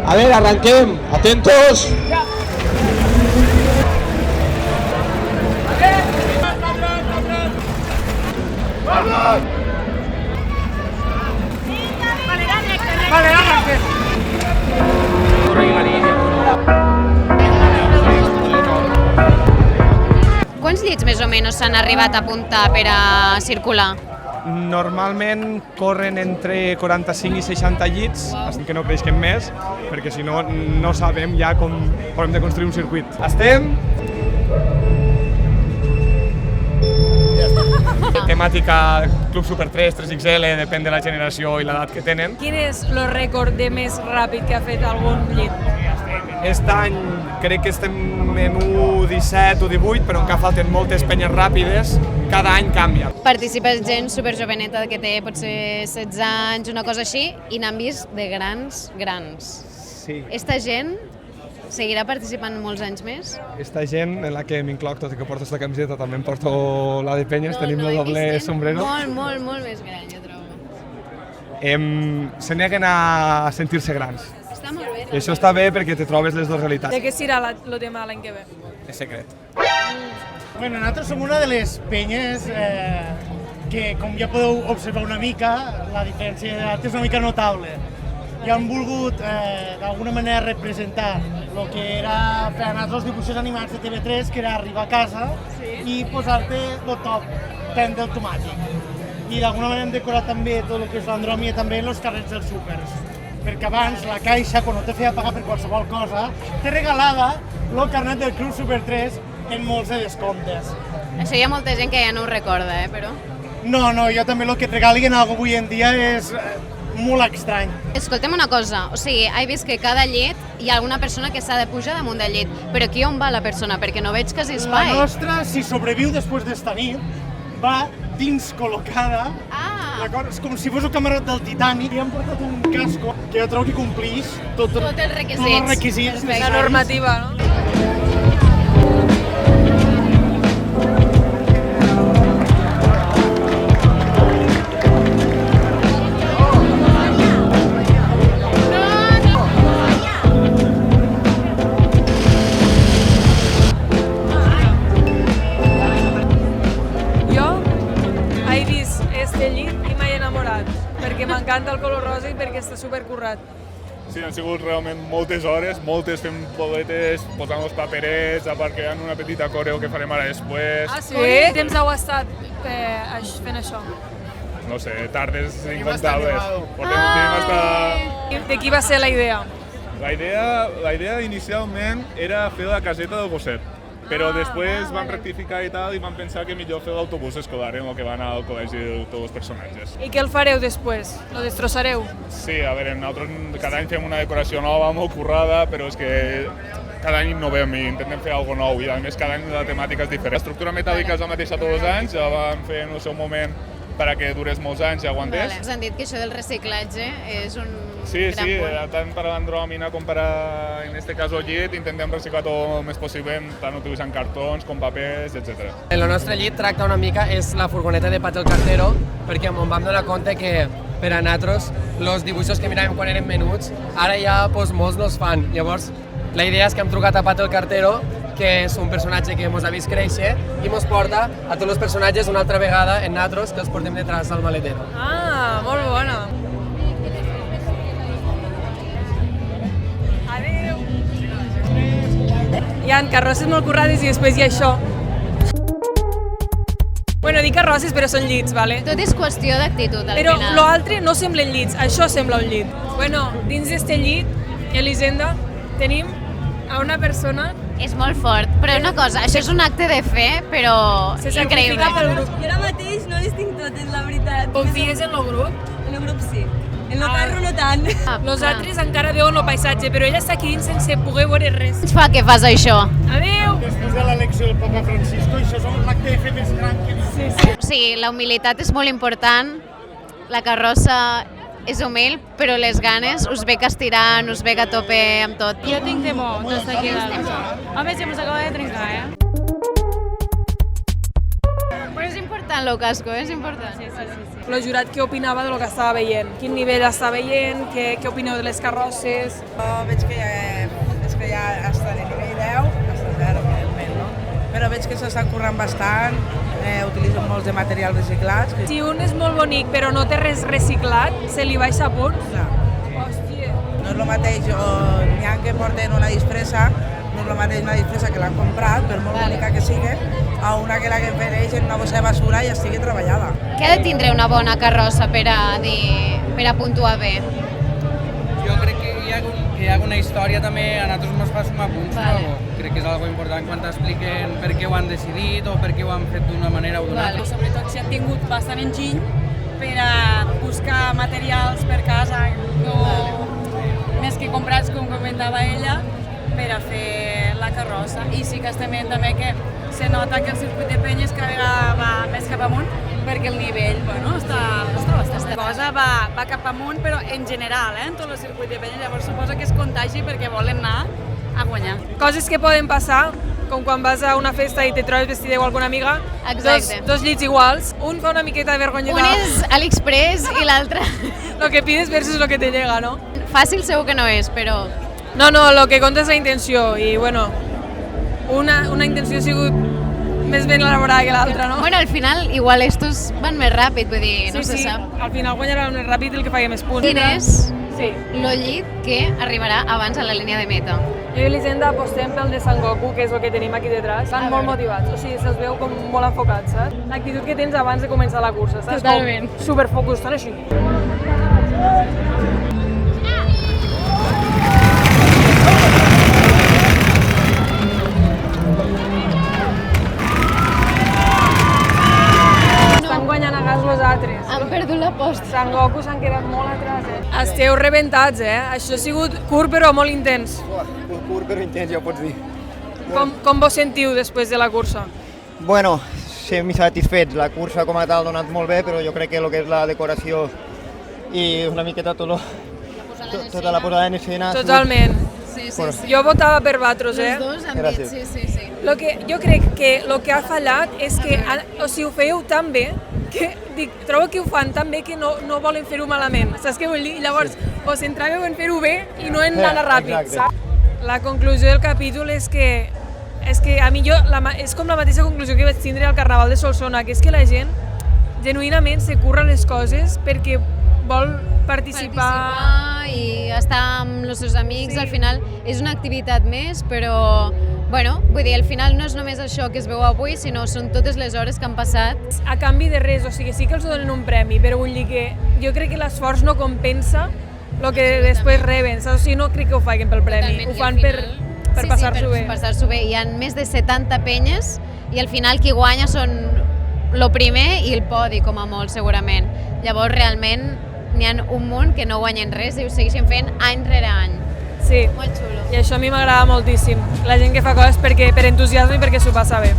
A ver, arranquem. Atentos. Vale, arranquem. Quants llits més o menys s'han arribat a apuntar per a circular? Normalment corren entre 45 i 60 llits, que no creixen més, perquè si no, no sabem ja com hem de construir un circuit. Estem... Temàtica Club Super 3, 3XL, depèn de la generació i l'edat que tenen. Quin és el rècord de més ràpid que ha fet algun llit? Aquest any crec que estem en 1.17 o 18, però encara falten moltes penyes ràpides, cada any canvia. Participa gent superjoveneta que té potser 16 anys, una cosa així, i n'han vist de grans. Sí. Esta gent seguirà participant molts anys més? Esta gent, en la que m'incloc, tot i que porto esta camiseta, també em porto la de penyes, tenim el doble sombrero. Molt més gran, jo trobo. Se neguen a sentir-se grans. Està molt bé. I això està bé perquè te trobes les dues realitats. De què serà el tema l'any que ve? És secret. Bueno, nosaltres som una de les penyes que, com ja podeu observar una mica, la diferència d'edat és una mica notable. I han volgut, d'alguna manera, representar el que era per a nosaltres els dibuixos animats de TV3, que era arribar a casa i posar-te el top, prendre automàtic. I d'alguna manera hem decorat també tot el que és l'Andròmia també en els carrers dels súpers. Perquè abans la Caixa, quan no te feia pagar per qualsevol cosa, te regalava el carnet del Club Super 3 en molts de descomptes. Això hi ha molta gent que ja no ho recorda, però... No, jo també el que et regalin avui en dia és molt estrany. Escolta'm una cosa, o sigui, he vist que cada llit hi ha alguna persona que s'ha de pujar damunt del llit, però aquí on va la persona? Perquè no veig quasi espai. La nostra, si sobreviu després d'esta nit, va dins col·locada, d'acord? És com si fos un camarot del Titanic, i han portat un casco que jo trobo que complix tots els requisits. La normativa, no? M'encanta el color rosa i perquè està supercurrat. Sí, han sigut realment moltes hores, moltes fent boletes, posant els paperets, a part creant una petita coreo que farem ara després. Ah, sí? Quant temps heu estat fent això? No sé, tardes incontables. Portem hasta... De qui va ser la idea? La idea inicialment era fer la caseta del gosset, però després vam rectificar i tal i vam pensar que millor fer l'autobús escolar en el que va anar al col·legi de tots els personatges. I què el fareu després? Lo destrossareu? Sí, a veure, nosaltres cada any fem una decoració nova, molt currada, però és que cada any innovem i intentem fer alguna cosa nou i a més cada any la temàtica és diferent. L'estructura metàl·lica és la mateixa tots els anys, ja la vam fer en el seu moment perquè durés molts anys i aguantés. Ens han dit que això del reciclatge és un Sí, gran punt. tant per a l'andròmina com per a, en este cas, el llit, intentem reciclar tot el més possible, tant utilitzant cartons com papers, etc. El nostre llit tracta una mica, és la furgoneta de Pato el Cartero, perquè em vam donar compte que per a nosaltres, els dibuixos que miràvem quan érem menuts, ara ja molts no els fan. Llavors, la idea és que hem trucat a Pato el Cartero, que és un personatge que ens ha vist créixer i ens porta a tots els personatges una altra vegada en nosaltres, que els portem detrás al maletero. Ah, molt bona. Adéu. Hi ha carrosses molt currades i després hi ha això. Bueno, dic carrosses, però són llits, vale? Tot és qüestió d'actitud, al Però final. l'altre no semblen llits, això sembla un llit. Bueno, dins d'este llit, Elisenda, tenim a una persona... És molt fort, però una cosa, això és un acte de fe, però Se increïble. sacrifica pel grup. Jo ara mateix no les tinc totes, la veritat. Confies en el grup? En el grup sí. En el carro no tant. Los altres encara veuen el paisatge, però ella està aquí dins sense poder veure res. Ens fa que fas això? Adéu! Després de l'elecció del Papa Francisco, això és l'acte de fe més gran que... Sí. O sigui, la humilitat és molt important, la carrossa és humil, però les ganes us ve castigant, us ve a tope amb tot. Jo tinc temor d'estar aquí dalt. Home, si mos acaba de trencar, eh? Però és important important el casco, és important. El jurat què opinava de lo que estava veient? Quin nivell està veient? Què opineu de les carrosses? Veig que ja està de nivell 10, està 0, evidentment, no? Però veig que s'estan currant bastant, utilitzen molts de materials reciclats. Si un és molt bonic però no té res reciclat, se li baixa a punts? No. Hòstia. No és el mateix, n'hi ha que porten una disfressa, no és el mateix una disfressa que l'han comprat, per molt bonica que sigui, a una que la que fereix en una bossa de basura i estigui treballada. Què ha de tindre una bona carrossa per a puntuar bé? Jo crec que hi ha una història també, a nosaltres ens fa sumar punts, però crec que és algo important quan t'expliquen per què ho han decidit o per què ho han fet d'una manera o d'una altra. Sobretot si han tingut bastant enginy per a buscar materials per casa, més que comprats, com comentava ella, per a fer la carrossa. I sí que estem veient també que se nota que el circuit de penyes cada vegada va més cap amunt, perquè el nivell està bastant. La cosa va cap amunt, però en general, en tot el circuit de penyes, llavors suposa que es contagi perquè volen anar a guanyar. Coses que poden passar, com quan vas a una festa i te trobes vestida igual que una amiga, dos llits iguals, un fa una miqueta de vergonyeta. Un és AliExpress i l'altre... Lo que pides versus lo que te llega, no? Fàcil segur que no és, però... No, lo que compta és la intenció i, bueno, una intenció ha sigut més ben elaborada que l'altra, no? Bueno, al final igual estos van més ràpid, vull dir, no se sap. Al final guanyarà més ràpid el que faci més punts. Quin és Sí. el llit que arribarà abans a la línia de meta? Jo i l'Hisenda apostem pel de San Goku, que és el que tenim aquí detrás. Estan molt motivats, o sigui, se'ls veu com molt enfocats, saps? L'actitud que tens abans de començar la cursa, saps? Totalment. Com superfocus, estan així. Estan guanyant a gas los altres. Han perdut l'aposta. San Goku s'han quedat molt atrás, Esteu rebentats, Això ha sigut curt però molt intens. Curt però intens, ja ho pots dir. Com vos sentiu després de la cursa? Bueno, semi-satisfets. La cursa com a tal ha donat molt bé, però jo crec que el que és la decoració i una miqueta tota la posada en escena... Totalment. Sí. Jo votava per vosaltres, Els dos han dit, sí. Lo que jo crec que el que ha fallat és que ho fèieu tan bé que trobo que ho fan tan bé que no volen fer-ho malament, saps què vull dir? Llavors, us centràveu en fer-ho bé i no en anar ràpid, saps? La conclusió del capítol és que a mi és com la mateixa conclusió que vaig tindre al Carnaval de Solsona, que és que la gent genuïnament se curra les coses perquè vol participar i estar amb els seus amics, al final és una activitat més, però bueno, vull dir, al final no és només això que es veu avui, sinó són totes les hores que han passat. A canvi de res, o sigui, sí que els donen un premi, però vull dir que jo crec que l'esforç no compensa el que després reben, saps? O sigui, no crec que ho facin pel premi, ho fan per passar-s'ho bé. Per passar-s'ho bé. Hi ha més de 70 penyes i al final qui guanya són el primer i el podi, com a molt, segurament. Llavors, realment, n'hi ha un munt que no guanyen res i ho segueixen fent any rere any. Sí, molt xulo. I això a mi m'agrada moltíssim. La gent que fa coses per entusiasme i perquè s'ho passa bé.